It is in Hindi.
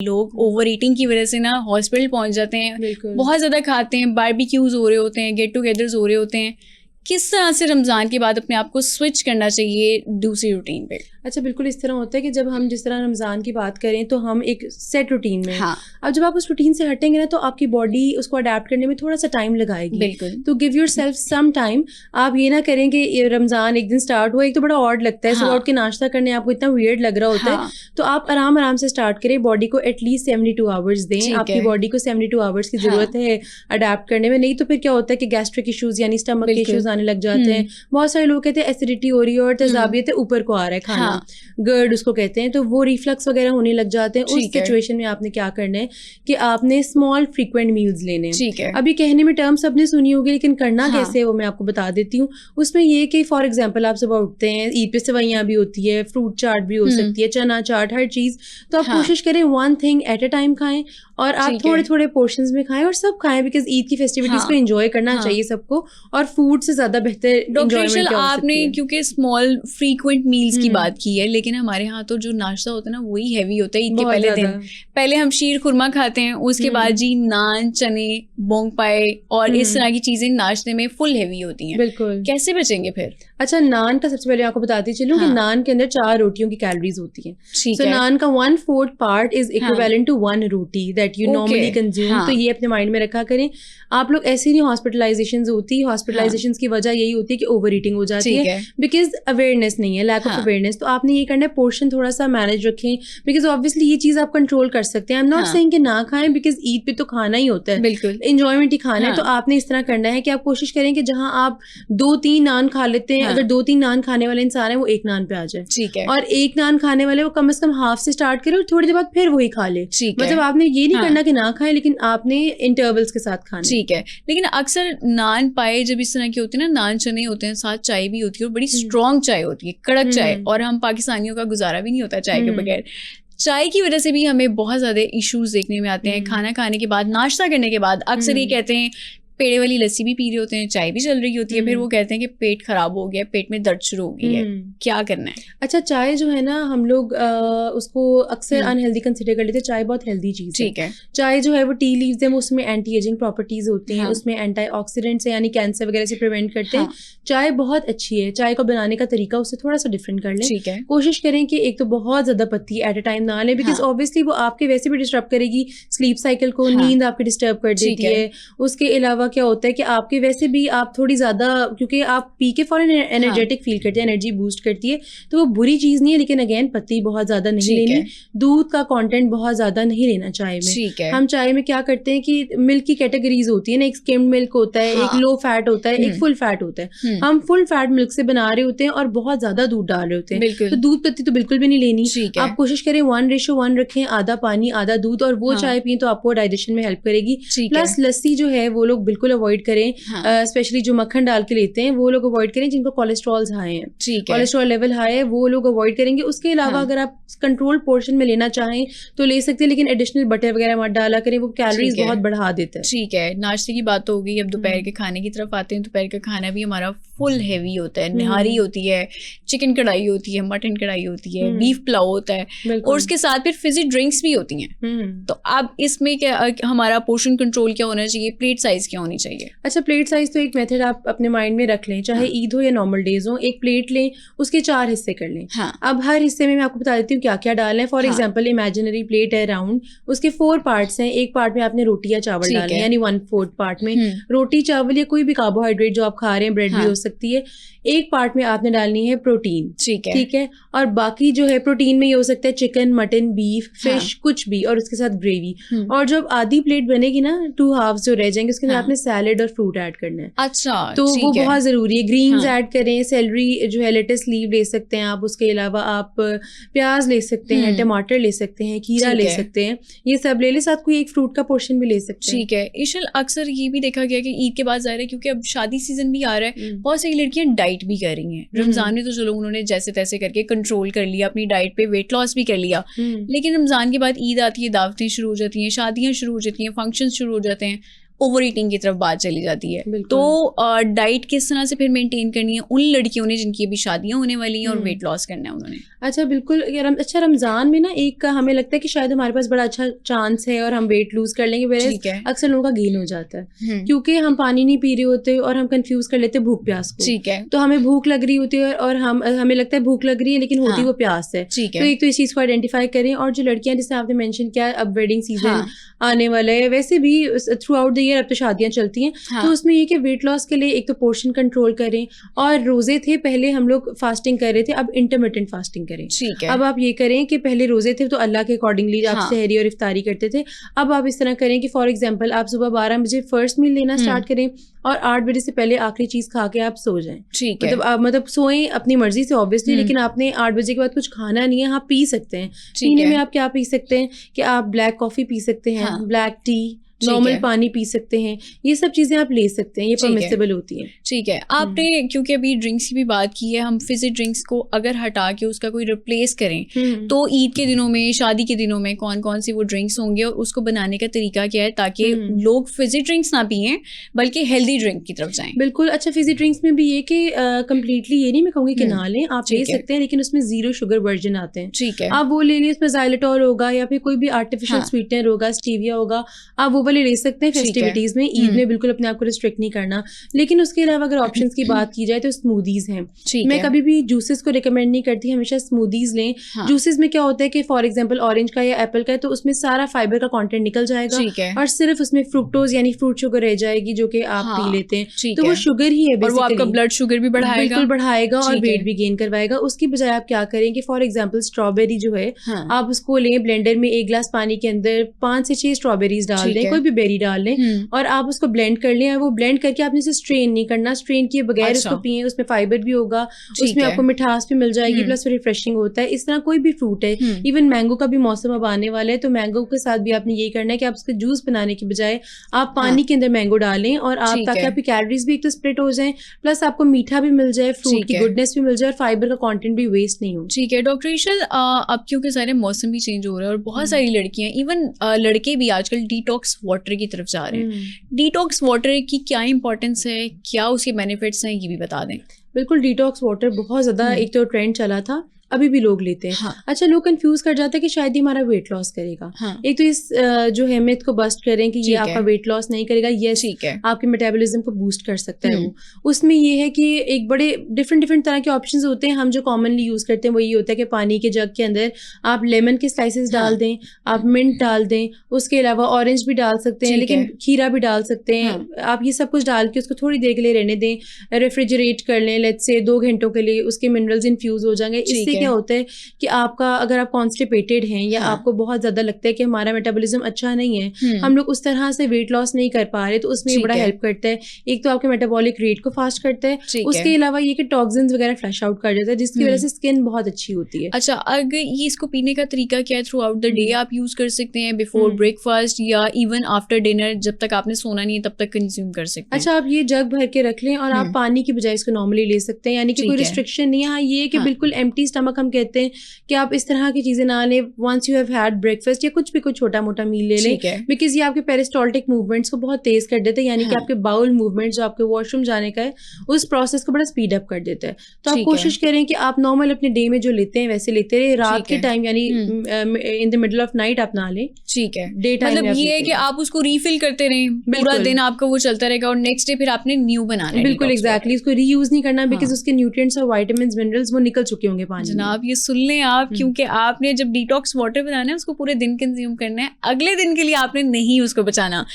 लोग ओवर ईटिंग की वजह से ना हॉस्पिटल पहुंच जाते हैं, बहुत ज़्यादा खाते हैं, बारबेक्यूज हो रहे होते हैं, गेट टुगेदर्स हो रहे होते हैं। किस तरह से रमज़ान के बाद अपने आप को स्विच करना चाहिए दूसरी रूटीन पे? अच्छा, बिल्कुल इस तरह होता है कि जब हम जिस तरह रमज़ान की बात करें तो हम एक सेट रूटीन में हाँ। अब जब आप उस रूटीन से हटेंगे ना तो आपकी बॉडी उसको अडेप्ट करने में थोड़ा सा टाइम लगाएगी। बिल्कुल। तो give yourself some time. आप ये ना करें कि रमज़ान एक दिन स्टार्ट हुआ, एक तो बड़ा ऑड लगता है, सुबह उठ के नाश्ता करने आपको इतना वियर्ड लग रहा होता है, तो आप आराम आराम से स्टार्ट करें। बॉडी को एटलीस्ट 72 आवर्स दें। आपकी बॉडी को 72 आवर्स की जरूरत है अडेप्ट करने में, नहीं तो फिर क्या होता है कि गैस्ट्रिक इश्यूज यानी स्टमक के इश्यूज आने लग जाते हैं। बहुत सारे लोग कहते हैं एसिडिटी हो रही है और तेजाबियत ऊपर को आ रहा है खाना, गर्ड उसको कहते हैं, तो वो रिफ्लक्स वगैरह होने लग जाते हैं। उस सिचुएशन में आपने क्या करना है कि आपने स्मॉल फ्रीक्वेंट मील्स लेने हैं। अभी कहने में टर्म्स सबने सुनी होगी, लेकिन करना कैसे है वो मैं आपको बता देती हूँ। उसमें ये कि फॉर एग्जांपल आप सुबह उठते हैं, ईद पे सेवइयां भी होती है, फ्रूट चाट भी हो सकती है, चना चाट, हर चीज। तो आप कोशिश करें one thing at a time खाएं और आप थोड़े थोड़े पोर्शंस में खाएं और सब खाएं, बिकॉज ईद की फेस्टिविटीज को एंजॉय करना चाहिए सबको, और फूड से ज्यादा बेहतर एंजॉयमेंट क्या हो सकती है। आपने क्योंकि स्मॉल फ्रीक्वेंट मील्स की बात की है, लेकिन हमारे यहाँ तो जो नाश्ता होता है ना वही हैवी होता है ईद के पहले दिन। पहले हम शीर खुरमा खाते हैं, उसके बाद जी नान, चने, बोंग पाए और इस तरह की चीजें नाश्ते में फुल हैवी होती हैं। बिल्कुल। कैसे बचेंगे फिर? अच्छा, नान का सबसे पहले आपको बताती चलूं कि नान के अंदर 4 रोटियों की कैलोरीज होती हैं। So, नान का 1/4 part is equivalent to 1 roti that you normally consume. तो ये अपने माइंड में रखा करें। आप लोग ऐसी नहीं हॉस्पिटलाइजेशन होती, हॉस्पिटलाइजेशन की वजह यही होती है कि ओवर ईटिंग हो जाती है, बिकॉज अवेयरनेस नहीं है, लैक ऑफ अवेयरनेस। तो आपने ये करना है, पोर्शन थोड़ा सा मैनेज रखें, बिकॉज ऑब्वियसली ये चीज आप कंट्रोल कर सकते हैं। आई एम नॉट सेइंग कि ना खाएं, बिकॉज ईद पे तो खाना ही होता है, बिल्कुल एंजॉयमेंट ही खाना है। तो आपने इस तरह करना है कि आप कोशिश करें कि जहां आप 2-3 नान खा लेते हैं, अगर 2-3 नान खाने वाले इंसान है वो 1 नान पे आ जाए, ठीक है। और 1 नान खाने वाले वो कम से कम हाफ से स्टार्ट करे और थोड़ी देर बाद फिर वही खा ले। मतलब आपने ये नहीं करना कि ना खाए, लेकिन आपने इंटरवल्स के साथ खाना, ठीक है। लेकिन अक्सर नान पाए जब इस तरह की होती है ना, नान चने होते हैं, साथ चाय भी होती है और बड़ी स्ट्रॉन्ग चाय होती है, कड़क चाय, और हम पाकिस्तानियों का गुजारा भी नहीं होता चाय के बगैर। चाय की वजह से भी हमें बहुत ज्यादा इश्यूज देखने में आते हैं। खाना खाने के बाद, नाश्ता करने के बाद अक्सर ये कहते हैं, पेड़े वाली लस्सी भी पी रहे होते हैं, चाय भी चल रही होती है, फिर वो कहते हैं कि पेट खराब हो गया, पेट में दर्द शुरू हो गई है, क्या करना है? अच्छा, चाय जो है ना, हम लोग उसको अक्सर अनहेल्दी कंसिडर कर लेते हैं। चाय बहुत हेल्दी चीज है, ठीक है। चाय जो है वो टी लीव्स है, उसमें एंटी एजिंग प्रॉपर्टीज होती हैं, उसमें एंटीऑक्सीडेंट्स है, यानी कैंसर वगैरह से प्रिवेंट करते हैं। चाय बहुत अच्छी है। चाय को बनाने का तरीका उससे थोड़ा सा डिफरेंट कर लें, ठीक है। कोशिश करें कि एक तो बहुत ज्यादा पत्ती एट अ टाइम ना लें, बिकॉज ऑब्वियसली वो आपके वैसे भी डिस्टर्ब करेगी स्लीप साइकिल को, नींद आपकी डिस्टर्ब कर देती है। उसके अलावा क्या होता है कि आपके वैसे भी आप थोड़ी ज्यादा, क्योंकि आप पी के फौरन एनर्जेटिक फील करते हैं, एनर्जी बूस्ट करती है, तो वो बुरी चीज नहीं है। लेकिन अगेन पत्ती बहुत ज्यादा नहीं लेनी, दूध का कंटेंट बहुत ज्यादा नहीं लेना चाय में। हम चाय में क्या करते हैं कि मिल्क की कैटेगरीज होती है ना, एक स्किम्ड मिल्क होता है, एक लो फैट होता है, एक फुल फैट होता है। हम फुल फैट मिल्क से बना रहे होते हैं और बहुत ज्यादा दूध डाल रहे होते हैं, तो दूध पत्ती तो बिल्कुल भी नहीं लेनी। आप कोशिश करें 1:1 रखें, आधा पानी आधा दूध, और वो चाय पिए तो आपको डाइजेशन में हेल्प करेगी। प्लस लस्सी जो है वो लोग बिल्कुल अवॉइड करें, स्पेशली जो मक्खन डाल के लेते हैं वो लोग अवॉइड करें, जिनको कोलेस्ट्रॉल हाई है, कोलेस्ट्रॉल लेवल हाई है, वो लोग अवॉइड करेंगे। उसके अलावा अगर आप कंट्रोल पोर्शन में लेना चाहें तो ले सकते हैं, लेकिन एडिशनल बटर वगैरह मत डाला करें, वो कैलोरीज बहुत बढ़ा देता है। ठीक है, नाश्ते की बात तो हो गई, अब दोपहर के खाने की तरफ आते हैं। दोपहर का खाना भी हमारा फुल हैवी होता है, निहारी होती है, चिकन कढ़ाई होती है, मटन कढ़ाई होती है, बीफ पुलाव होता है, और उसके साथ फिर फिजी ड्रिंक्स भी होती हैं। तो अब इसमें क्या हमारा पोर्शन कंट्रोल क्या होना चाहिए, प्लेट साइज क्या होनी चाहिए? अच्छा, प्लेट साइज तो एक मेथड आप अपने माइंड में रख लें, चाहे ईद हो या नॉर्मल डेज हो, एक प्लेट लें, उसके 4 हिस्से कर लें। अब हर हिस्से में मैं आपको बता देती हूँ क्या क्या डालना है। फॉर एग्जांपल, इमेजिनरी प्लेट है राउंड, उसके 4 पार्ट्स हैं। एक पार्ट में आपने रोटी या चावल डालना है, यानी 1/4 पार्ट में रोटी चावल या कोई भी कार्बोहाइड्रेट जो आप खा रहे हैं, ब्रेड भी हो सकती है। एक पार्ट में आपने डालनी है प्रोटीन, ठीक है। और बाकी जो है प्रोटीन में ये हो सकता है चिकन, मटन, बीफ, फिश, कुछ भी, और उसके साथ ग्रेवी। और जब आधी प्लेट बनेगी ना, 2 हाफ्स जो रह जाएंगे, उसके अंदर आपने सैलेड और फ्रूट ऐड करना है। अच्छा, तो वो बहुत जरूरी है। ग्रीन्स ऐड करें, सेलरी जो है, लेटस लीव ले सकते हैं आप, उसके अलावा आप प्याज ले सकते हैं, टमाटर ले सकते हैं, खीरा ले सकते हैं, ये सब ले ले, साथ कोई एक फ्रूट का पोर्शन भी ले सकते हैं। ठीक है। इशल, अक्सर ये भी देखा गया कि ईद के बाद ज़ाहिर है, क्योंकि अब शादी सीजन भी आ रहा है, बहुत सारी लड़कियां डाइट भी कर रही हैं। रमजान में तो चलो उन्होंने जैसे तैसे करके कंट्रोल कर लिया, अपनी डाइट पे वेट लॉस भी कर लिया, लेकिन रमजान के बाद ईद आती है, दावतें शुरू हो जाती हैं, शादियां शुरू हो जाती हैं, फंक्शंस शुरू हो जाते हैं, ओवर ईटिंग की तरफ बात चली जाती है। तो डाइट किस तरह से फिर मेंटेन करनी है उन लड़कियों ने जिनकी अभी शादियां होने वाली हैं और वेट लॉस करना है उन्होंने? अच्छा, बिल्कुल। अच्छा, रमजान में ना एक हमें लगता है कि शायद हमारे पास बड़ा अच्छा चांस है और हम वेट लूज कर लेंगे, वेयर अक्सर लोगों का गेन हो जाता है क्योंकि हम पानी नहीं पी रहे होते और हम कंफ्यूज कर लेते हैं भूख प्यास को। ठीक है। तो हमें भूख लग रही होती है और हमें लगता है भूख लग रही है लेकिन होती वो प्यास है। तो एक तो इस चीज को आइडेंटिफाई करें। और जो लड़कियां, जैसे आपने मेंशन किया अब वेडिंग सीजन आने वाला है, वैसे भी थ्रू आउट द ईयर अब तो शादियां चलती हैं, तो उसमें ये कि वेट लॉस के लिए एक तो पोर्शन कंट्रोल करें। और रोजे थे, पहले हम लोग फास्टिंग कर रहे थे, अब इंटरमिटेंट फास्टिंग करें। अब आप ये करें कि पहले रोजे थे तो अल्लाह के अकॉर्डिंगली आप सहरी और इफ्तारी करते थे। अब आप इस तरह करें कि फॉर एग्जांपल आप सुबह 12 बजे फर्स्ट मील लेना स्टार्ट करें और 8 बजे से पहले आखिरी चीज खा के आप सो जाएं। ठीक है। मतलब सोएं अपनी मर्जी से ऑब्वियसली, लेकिन आपने 8 बजे के बाद कुछ खाना नहीं है। आप पी सकते हैं, पीने में आप क्या पी सकते हैं कि आप ब्लैक कॉफी पी सकते हैं, ब्लैक टी, नॉर्मल पानी पी सकते हैं, ये सब चीजें आप ले सकते हैं, ये परमिसिबल होती है। ठीक है। आपने क्योंकि अभी ड्रिंक्स की भी बात की है, हम फिजी ड्रिंक्स को अगर हटा के उसका कोई रिप्लेस करें तो ईद के दिनों में, शादी के दिनों में कौन कौन सी वो ड्रिंक्स होंगे और उसको बनाने का तरीका क्या है ताकि लोग फिजी ड्रिंक्स ना पिए बल्कि हेल्दी ड्रिंक की तरफ जाएं? बिल्कुल। अच्छा, फिजी ड्रिंक्स में भी ये कि कम्प्लीटली ये नहीं मैं कहूँगी कि ना लें, आप ले सकते हैं, लेकिन उसमें 0 शुगर वर्जन आते हैं। ठीक है। आप वो ले लें, उसमें ज़ाइलेटॉल होगा या फिर कोई भी आर्टिफिशियल स्वीटनर होगा, स्टीविया होगा, आप वो वाले ले सकते हैं एक्टिविटीज में। ईद में बिल्कुल अपने आप को रिस्ट्रिक्ट नहीं करना। लेकिन उसके अलावा अगर ऑप्शंस की बात की जाए तो स्मूदीज हैं। मैं कभी भी जूसेस को रिकमेंड नहीं करती, हमेशा स्मूदीज लें। जूसेस में क्या होता है कि फॉर एग्जांपल ऑरेंज का या एप्पल का है तो उसमें सारा फाइबर का कंटेंट निकल जाएगा और सिर्फ उसमें फ्रुक्टोज यानी फ्रूट शुगर रह जाएगी जो कि आप पी लेते हैं, तो वो शुगर ही है और वो आपका ब्लड शुगर भी बढ़ाएगा, बिल्कुल बढ़ाएगा और वेट भी गेन करवाएगा। उसकी बजाय आप क्या करेंगे, फॉर एग्जाम्पल स्ट्रॉबेरी जो है आप उसको लें, ब्लेंडर में 1 गिलास पानी के अंदर 5 से 6 स्ट्रॉबेरीज डाल दें, कोई भी बेरी डाल लें और आप उसको ब्लेंड कर लें। और वो ब्लेंड करके आपने इसे स्ट्रेन नहीं करना, स्ट्रेन किए बगैर उसको पिए। उसमें फाइबर भी होगा, उसमें आपको मिठास भी मिल जाएगी, प्लस रिफ्रेशिंग होता है। इस तरह कोई भी फ्रूट है, इवन मैंगो का भी मौसम अब आने वाला है, तो मैंगो के साथ भी आपने यही करना है कि आप उसका जूस बनाने की बजाय आप पानी के अंदर मैंगो डालें और आप, ताकि आपकी कैलोरीज भी एक तो स्प्लिट हो जाए, प्लस आपको मीठा भी मिल जाए, फ्रूट की गुडनेस भी मिल जाए और फाइबर का कंटेंट भी वेस्ट नहीं हो। ठीक है डॉक्टर ईशल, अब क्योंकि सारे मौसम भी चेंज हो रहा है और बहुत सारी लड़कियां, इवन लड़के भी आजकल डिटॉक्स वाटर की तरफ जा रहे हैं। डिटॉक्स वाटर की क्या इंपॉर्टेंस है, क्या उसके बेनिफिट्स हैं, ये भी बता दें। बिल्कुल, डिटॉक्स वाटर बहुत ज्यादा एक तो ट्रेंड चला था, अभी भी लोग लेते हैं। अच्छा, लोग कंफ्यूज कर जाते हैं कि शायद ही हमारा वेट लॉस करेगा। एक तो इस जो है मिथ को बस्ट करें कि ये आपका वेट लॉस नहीं करेगा। यस, आपके मेटाबॉलिज्म को बूस्ट कर सकता है वो। उसमें ये है कि एक बड़े डिफरेंट तरह के ऑप्शंस होते हैं। हम जो कॉमनली यूज करते हैं वो ये होता है कि पानी के जग के अंदर आप लेमन के स्लाइसेस डाल दें, आप मिंट डाल दें, उसके अलावा ऑरेंज भी डाल सकते हैं, लेकिन खीरा भी डाल सकते हैं। आप ये सब कुछ डाल के उसको थोड़ी देर के लिए रहने दें, रेफ्रिजरेट कर लें, लेट्स से 2 घंटों के लिए, उसके मिनरल्स इन्फ्यूज हो जाएंगे। इससे क्या होता है कि आपका, अगर आप कॉन्स्टिपेटेड हैं या आपको बहुत ज्यादा लगता है कि हमारा मेटाबॉलिज्म अच्छा नहीं है, हम लोग उस तरह से वेट लॉस नहीं कर पा रहे, तो उसमें बड़ा हेल्प करता है। एक तो आपके मेटाबॉलिक रेट को फास्ट करता है, उसके अलावा ये कि टॉक्सिन्स वगैरह फ्लश आउट कर जाता है, जिसकी वजह से स्किन बहुत अच्छी होती है। अच्छा, अगर ये इसको पीने का तरीका क्या है, थ्रू आउट द डे आप यूज कर सकते हैं, बिफोर ब्रेकफास्ट या इवन आफ्टर डिनर, जब तक आपने सोना नहीं है तब तक कंज्यूम कर सकते हैं? अच्छा, आप ये जग भर के रख लें और आप पानी की बजाय इसको नॉर्मली ले सकते हैं, यानी कि कोई रिस्ट्रिक्शन नहीं है। हाँ, ये कि बिल्कुल एम्प्टी स्टमक हम कहते हैं कि आप इस तरह की चीजें ना लें। Once you have had breakfast या कुछ भी कोई छोटा मोटा मील ले लें, बिकॉज ये आपके पेरिस्टाल्टिक मूवमेंट्स को बहुत तेज कर देते हैं, यानी कि आपके बाउल मूवमेंट जो आपके वॉशरूम जाने का है उस प्रोसेस को बड़ा स्पीड अप कर देता है। तो आप कोशिश करें कि आप नॉर्मल अपने डे में जो लेते हैं वैसे लेते रहे, रात के टाइम यानी in the middle of night आप ना लें। ठीक है, डे टाइम मतलब ये है कि आप उसको रीफिल करते रहें, पूरा दिन आपका वो चलता रहेगा और नेक्स्ट डे फिर आपने न्यू बनाना है। बिल्कुल एग्जैक्टली, इसको रीयूज नहीं करना, बिकॉज उसके न्यूट्रिएंट्स और विटामिन्स मिनरल्स वो निकल चुके होंगे पानी। जनाब ये सुन लें आप, क्योंकि आपने जब डिटॉक्स वाटर बनाना है उसको पूरे दिन कंज्यूम करना है, अगले दिन के लिए आपने नहीं उसको बचाना।